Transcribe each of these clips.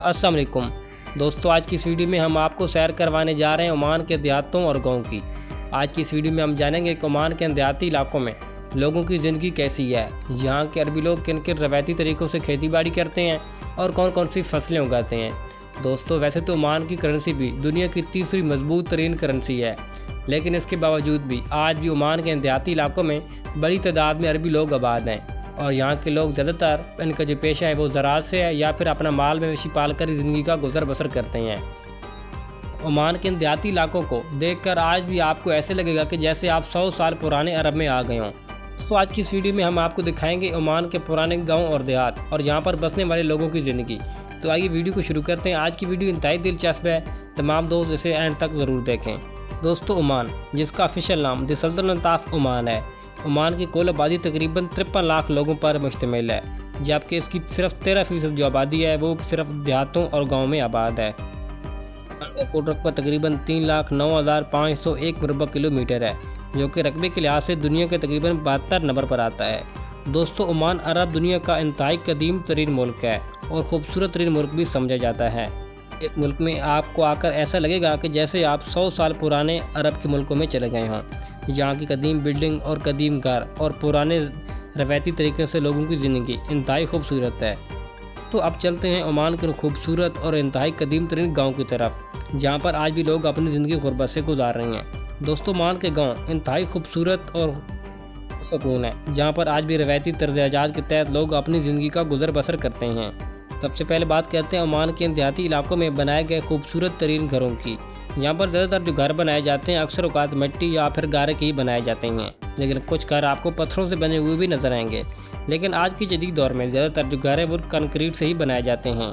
السلام علیکم دوستو، آج کی اس ویڈیو میں ہم آپ کو سیر کروانے جا رہے ہیں عمان کے دیہاتوں اور گاؤں کی۔ آج کی اس ویڈیو میں ہم جانیں گے کہ عمان کے دیہاتی علاقوں میں لوگوں کی زندگی کیسی ہے، یہاں کے عربی لوگ کن کن روایتی طریقوں سے کھیتی باڑی کرتے ہیں اور کون کون سی فصلیں اگاتے ہیں۔ دوستو، ویسے تو عمان کی کرنسی بھی دنیا کی تیسری مضبوط ترین کرنسی ہے، لیکن اس کے باوجود بھی آج بھی عمان کے دیہاتی علاقوں میں بڑی تعداد میں عربی لوگ آباد ہیں، اور یہاں کے لوگ زیادہ تر ان کا جو پیشہ ہے وہ زراعت سے ہے یا پھر اپنا مال مویشی پال کر زندگی کا گزر بسر کرتے ہیں۔ عمان کے دیہاتی علاقوں کو دیکھ کر آج بھی آپ کو ایسے لگے گا کہ جیسے آپ 100 سال پرانے عرب میں آ گئے ہوں۔ تو آج کی اس ویڈیو میں ہم آپ کو دکھائیں گے عمان کے پرانے گاؤں اور دیہات اور یہاں پر بسنے والے لوگوں کی زندگی۔ تو آئیے ویڈیو کو شروع کرتے ہیں۔ آج کی ویڈیو انتہائی دلچسپ ہے، تمام دوست اسے اینڈ تک ضرور دیکھیں۔ دوستو، عمان جس کا آفیشیل نام دی سلطنت آف عمان ہے، عمان کی کل آبادی تقریباً 53 لاکھ لوگوں پر مشتمل ہے، جبکہ اس کی صرف 13% جو آبادی ہے وہ صرف دیہاتوں اور گاؤں میں آباد ہے۔ عمان کا کل رقبہ تقریباً 3,09,501 مربع کلومیٹر ہے، جو کہ رقبے کے لحاظ سے دنیا کے تقریباً 72 نمبر پر آتا ہے۔ دوستو، عمان عرب دنیا کا انتہائی قدیم ترین ملک ہے اور خوبصورت ترین ملک بھی سمجھا جاتا ہے۔ اس ملک میں آپ کو آ کر ایسا لگے گا کہ جیسے آپ 100 سال پرانے عرب کے ملکوں میں چلے گئے ہوں۔ یہاں کی قدیم بلڈنگ اور قدیم گھر اور پرانے روایتی طریقے سے لوگوں کی زندگی انتہائی خوبصورت ہے۔ تو اب چلتے ہیں عمان کے خوبصورت اور انتہائی قدیم ترین گاؤں کی طرف، جہاں پر آج بھی لوگ اپنی زندگی غربت سے گزار رہے ہیں۔ دوستو، عمان کے گاؤں انتہائی خوبصورت اور سکون ہے، جہاں پر آج بھی روایتی طرز حیات کے تحت لوگ اپنی زندگی کا گزر بسر کرتے ہیں۔ سب سے پہلے بات کرتے ہیں عمان کے دیہاتی علاقوں میں بنائے گئے خوبصورت ترین گھروں کی۔ یہاں پر زیادہ تر جو گھر بنائے جاتے ہیں اکثر اوقات مٹی یا پھر گارے کے ہی بنائے جاتے ہیں، لیکن کچھ گھر آپ کو پتھروں سے بنے ہوئے بھی نظر آئیں گے۔ لیکن آج کے جدید دور میں زیادہ تر جو گھر ہیں وہ کنکریٹ سے ہی بنائے جاتے ہیں۔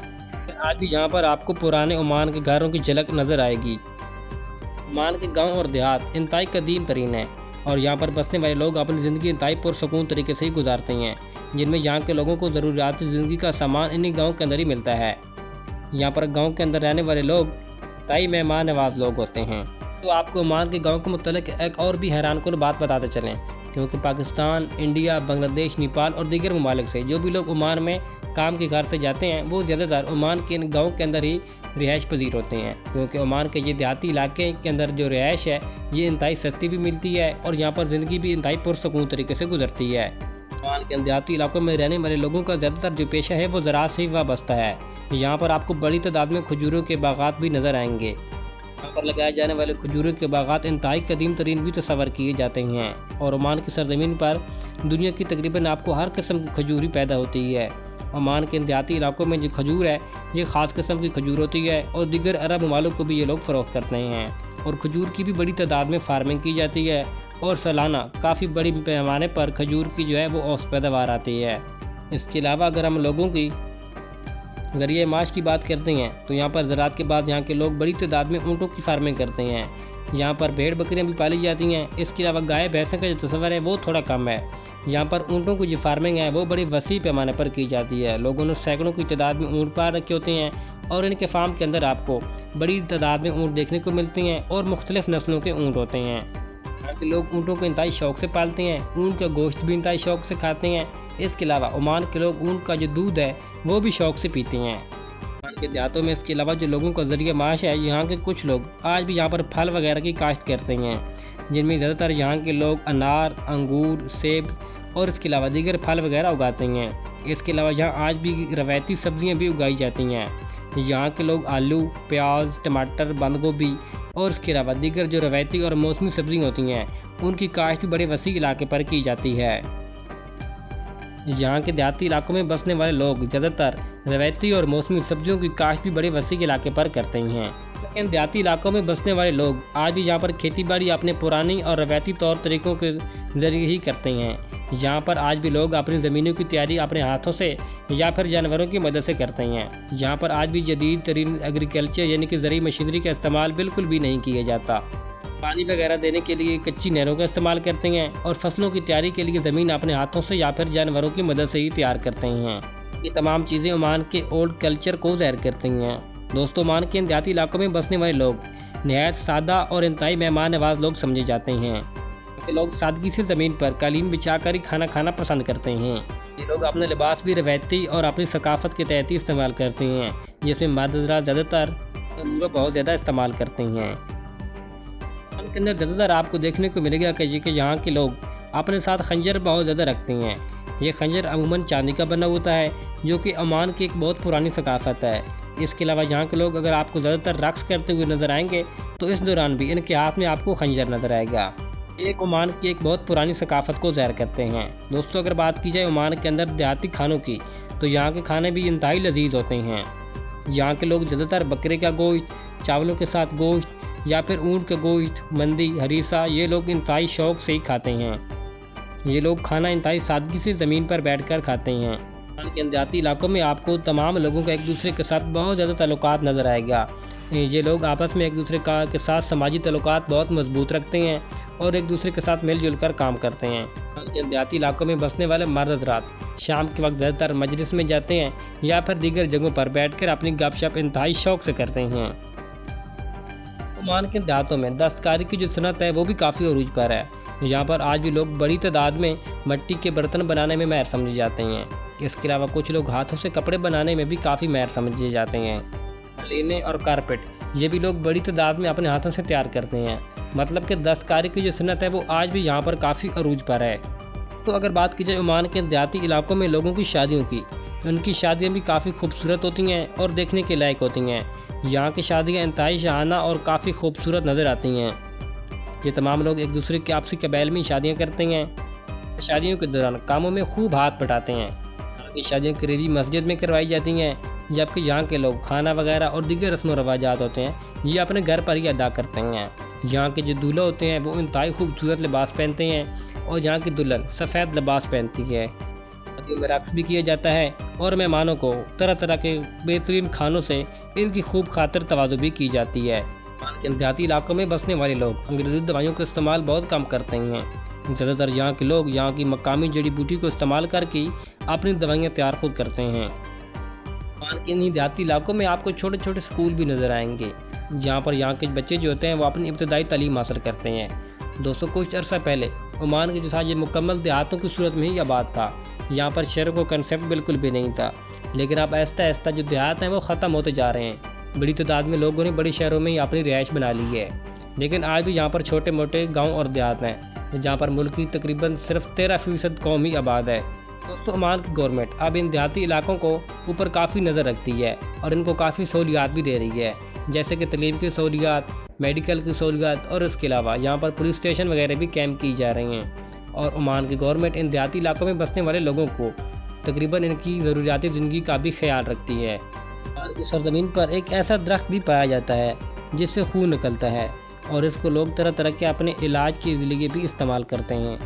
آج بھی یہاں پر آپ کو پرانے عمان کے گھروں کی جھلک نظر آئے گی۔ عمان کے گاؤں اور دیہات انتہائی قدیم ترین ہیں اور یہاں پر بسنے والے لوگ اپنی زندگی انتہائی پرسکون طریقے سے ہی گزارتے ہیں، جن میں یہاں کے لوگوں کو ضروریات زندگی کا سامان انہی گاؤں کے اندر ہی ملتا ہے۔ یہاں پر گاؤں کے اندر رہنے والے لوگ انتہائی مہمان نواز لوگ ہوتے ہیں۔ تو آپ کو عمان کے گاؤں کے متعلق ایک اور بھی حیران کن بات بتاتے چلیں، کیونکہ پاکستان، انڈیا، بنگلہ دیش، نیپال اور دیگر ممالک سے جو بھی لوگ عمان میں کام کے غرض سے جاتے ہیں وہ زیادہ تر عمان کے گاؤں کے اندر ہی رہائش پذیر ہوتے ہیں، کیونکہ عمان کے یہ دیہاتی علاقے کے اندر جو رہائش ہے یہ انتہائی سستی بھی ملتی ہے اور یہاں پر زندگی بھی انتہائی پرسکون طریقے سے گزرتی ہے۔ عمان کے دیہاتی علاقوں میں رہنے والے لوگوں کا زیادہ تر جو پیشہ ہے وہ زراعت سے ہی وابستہ ہے۔ یہاں پر آپ کو بڑی تعداد میں کھجوروں کے باغات بھی نظر آئیں گے۔ یہاں پر لگائے جانے والے کھجوروں کے باغات انتہائی قدیم ترین بھی تصور کیے جاتے ہیں، اور عمان کی سرزمین پر دنیا کی تقریباً آپ کو ہر قسم کی کھجوری پیدا ہوتی ہے۔ عمان کے دیہاتی علاقوں میں جو کھجور ہے یہ خاص قسم کی کھجور ہوتی ہے اور دیگر عرب ممالک کو بھی یہ لوگ فروخت کرتے ہیں، اور کھجور کی بھی بڑی تعداد میں فارمنگ کی جاتی ہے اور سالانہ کافی بڑی پیمانے پر کھجور کی جو ہے وہ اوسط پیداوار آتی ہے۔ اس کے علاوہ اگر ہم لوگوں کی ذریعہ معاش کی بات کرتے ہیں تو یہاں پر زراعت کے بعد یہاں کے لوگ بڑی تعداد میں اونٹوں کی فارمنگ کرتے ہیں۔ یہاں پر بھیڑ بکریاں بھی پالی جاتی ہیں۔ اس کے علاوہ گائے بھینسوں کا جو تصور ہے وہ تھوڑا کم ہے۔ یہاں پر اونٹوں کی جو فارمنگ ہے وہ بڑی وسیع پیمانے پر کی جاتی ہے۔ لوگوں نے سینکڑوں کی تعداد میں اونٹ پال رکھے ہوتے ہیں اور ان کے فارم کے اندر آپ کو بڑی تعداد میں اونٹ دیکھنے کو ملتے ہیں اور مختلف نسلوں کے اونٹ ہوتے ہیں۔ یہاں کے لوگ اونٹوں کو انتہائی شوق سے پالتے ہیں، اونٹ کا گوشت بھی انتہائی شوق سے کھاتے ہیں۔ اس کے علاوہ عمان کے لوگ اونٹ کا جو دودھ ہے وہ بھی شوق سے پیتے ہیں۔ عمان کے دیہاتوں میں اس کے علاوہ جو لوگوں کا ذریعہ معاش ہے، یہاں کے کچھ لوگ آج بھی یہاں پر پھل وغیرہ کی کاشت کرتے ہیں، جن میں زیادہ تر یہاں کے لوگ انار، انگور، سیب اور اس کے علاوہ دیگر پھل وغیرہ اگاتے ہیں۔ اس کے علاوہ یہاں آج بھی روایتی سبزیاں بھی اگائی جاتی ہیں۔ یہاں کے لوگ آلو، پیاز، ٹماٹر، بند گوبھی اور اس کے علاوہ دیگر جو روایتی اور موسمی سبزیاں ہوتی ہیں ان کی کاشت بھی بڑے وسیع علاقے پر کی جاتی ہے۔ یہاں کے دیہاتی علاقوں میں بسنے والے لوگ زیادہ تر روایتی اور موسمی سبزیوں کی کاشت بھی بڑے وسیع علاقے پر کرتے ہیں، لیکن دیہاتی علاقوں میں بسنے والے لوگ آج بھی یہاں پر کھیتی باڑی اپنے پرانی اور روایتی طور طریقوں کے ذریعے ہی کرتے ہیں۔ یہاں پر آج بھی لوگ اپنی زمینوں کی تیاری اپنے ہاتھوں سے یا پھر جانوروں کی مدد سے کرتے ہیں۔ یہاں پر آج بھی جدید ترین ایگریکلچر یعنی کہ زرعی مشینری کا استعمال بالکل بھی نہیں کیا جاتا۔ پانی وغیرہ دینے کے لیے کچی نہروں کا استعمال کرتے ہیں اور فصلوں کی تیاری کے لیے زمین اپنے ہاتھوں سے یا پھر جانوروں کی مدد سے ہی تیار کرتے ہیں۔ یہ تمام چیزیں عمان کے اولڈ کلچر کو ظاہر کرتی ہیں۔ دوستو، عمان کے دیہاتی علاقوں میں بسنے والے لوگ نہایت سادہ اور انتہائی مہمان نواز لوگ سمجھے جاتے ہیں۔ لوگ سادگی سے زمین پر قالین بچھا کر ہی کھانا کھانا پسند کرتے ہیں۔ یہ لوگ اپنا لباس بھی روایتی اور اپنی ثقافت کے تحت ہی استعمال کرتے ہیں، جس میں مرد حضرات زیادہ تر تندور بہت زیادہ استعمال کرتے ہیں۔ عمان کے اندر زیادہ تر آپ کو دیکھنے کو ملے گا کہ یہاں کے لوگ اپنے ساتھ خنجر بہت زیادہ رکھتے ہیں۔ یہ خنجر عموماً چاندی کا بنا ہوتا ہے، جو کہ عمان کی ایک بہت پرانی ثقافت ہے۔ اس کے علاوہ یہاں کے لوگ اگر آپ کو زیادہ تر رقص کرتے ہوئے نظر آئیں گے تو اس دوران بھی ان کے ہاتھ میں آپ کو خنجر نظر آئے گا۔ ایک عمان کی ایک بہت پرانی ثقافت کو ظاہر کرتے ہیں۔ دوستو، اگر بات کی جائے عمان کے اندر دیہاتی کھانوں کی تو یہاں کے کھانے بھی انتہائی لذیذ ہوتے ہیں۔ یہاں کے لوگ زیادہ تر بکرے کا گوشت، چاولوں کے ساتھ گوشت یا پھر اونٹ کا گوشت، مندی، ہریسہ یہ لوگ انتہائی شوق سے ہی کھاتے ہیں۔ یہ لوگ کھانا انتہائی سادگی سے زمین پر بیٹھ کر کھاتے ہیں۔ عمان کے دیہاتی علاقوں میں آپ کو تمام لوگوں کا ایک دوسرے کے ساتھ بہت زیادہ تعلقات نظر آئے گا۔ یہ لوگ آپس میں ایک دوسرے کے ساتھ سماجی تعلقات بہت مضبوط رکھتے ہیں اور ایک دوسرے کے ساتھ مل جل کر کام کرتے ہیں۔ عمان کے دیہاتی علاقوں میں بسنے والے مرد حضرات شام کے وقت زیادہ تر مجلس میں جاتے ہیں یا پھر دیگر جگہوں پر بیٹھ کر اپنی گپ شپ انتہائی شوق سے کرتے ہیں۔ عمان کے دیہاتوں میں دستکاری کی جو صنعت ہے وہ بھی کافی عروج پر ہے۔ یہاں پر آج بھی لوگ بڑی تعداد میں مٹی کے برتن بنانے میں ماہر سمجھے جاتے ہیں۔ اس کے علاوہ کچھ لوگ ہاتھوں سے کپڑے بنانے میں بھی کافی ماہر سمجھے جاتے ہیں۔ قالینیں اور کارپیٹ یہ بھی لوگ بڑی تعداد میں اپنے ہاتھوں سے تیار کرتے ہیں۔ مطلب کہ دستکاری کی جو صنعت ہے وہ آج بھی یہاں پر کافی عروج پر ہے۔ تو اگر بات کی جائے عمان کے دیہاتی علاقوں میں لوگوں کی شادیوں کی، ان کی شادیاں بھی کافی خوبصورت ہوتی ہیں اور دیکھنے کے لائق ہوتی ہیں۔ یہاں کی شادیاں انتہائی شاہانہ اور کافی خوبصورت نظر آتی ہیں۔ یہ تمام لوگ ایک دوسرے کے آپسی قبائل میں شادیاں کرتے ہیں۔ شادیوں کے دوران کاموں میں خوب ہاتھ بٹاتے ہیں۔ یہاں کی شادیاں قریبی مسجد میں کروائی جاتی ہیں، جبکہ یہاں کے لوگ کھانا وغیرہ اور دیگر رسم و رواجات ہوتے ہیں یہ اپنے گھر پر ہی ادا کرتے ہیں۔ یہاں کے جو دولہا ہوتے ہیں وہ انتہائی خوبصورت لباس پہنتے ہیں اور یہاں کی دلہن سفید لباس پہنتی ہے۔ شادیوں میں رقص بھی کیا جاتا ہے اور مہمانوں کو طرح طرح کے بہترین کھانوں سے ان کی خوب خاطر تواضع بھی کی جاتی ہے۔ عمان کے دیہاتی علاقوں میں بسنے والے لوگ انگریزی دوائیوں کا استعمال بہت کم کرتے ہیں۔ زیادہ تر یہاں کے لوگ یہاں کی مقامی جڑی بوٹی کو استعمال کر کے اپنی دوائیاں تیار خود کرتے ہیں۔ عمان کے انہی دیہاتی علاقوں میں آپ کو چھوٹے چھوٹے اسکول بھی نظر آئیں گے، جہاں پر یہاں کے بچے جو ہوتے ہیں وہ اپنی ابتدائی تعلیم حاصل کرتے ہیں۔ دوستوں، کچھ عرصہ پہلے عمان کے جو تھا یہ مکمل دیہاتوں کی صورت میں ہی آباد تھا۔ یہاں پر شہروں کا کنسیپٹ بالکل بھی نہیں تھا، لیکن اب آہستہ آہستہ جو دیہات ہیں وہ ختم ہوتے جا رہے ہیں۔ بڑی تعداد میں لوگوں نے بڑی شہروں میں ہی اپنی رہائش بنا لی ہے، لیکن آج بھی یہاں پر چھوٹے موٹے گاؤں اور دیہات ہیں جہاں پر ملک کی تقریباً صرف 13% قوم ہی آباد ہے۔ دوستوں، عمان کی گورنمنٹ اب ان دیہاتی علاقوں کو اوپر کافی نظر رکھتی ہے اور ان کو کافی سہولیات بھی دے رہی ہے، جیسے کہ تعلیم کی سہولیات، میڈیکل کی سہولیات اور اس کے علاوہ یہاں پر پولیس اسٹیشن وغیرہ بھی قائم کی جا رہی ہیں۔ اور عمان کی گورنمنٹ ان دیہاتی علاقوں میں بسنے والے لوگوں کو تقریباً ان کی ضروریاتی زندگی کا بھی خیال رکھتی ہے۔ عمان کی سرزمین پر ایک ایسا درخت بھی پایا جاتا ہے جس سے خون نکلتا ہے اور اس کو لوگ طرح طرح کے اپنے علاج کے لیے بھی استعمال کرتے ہیں۔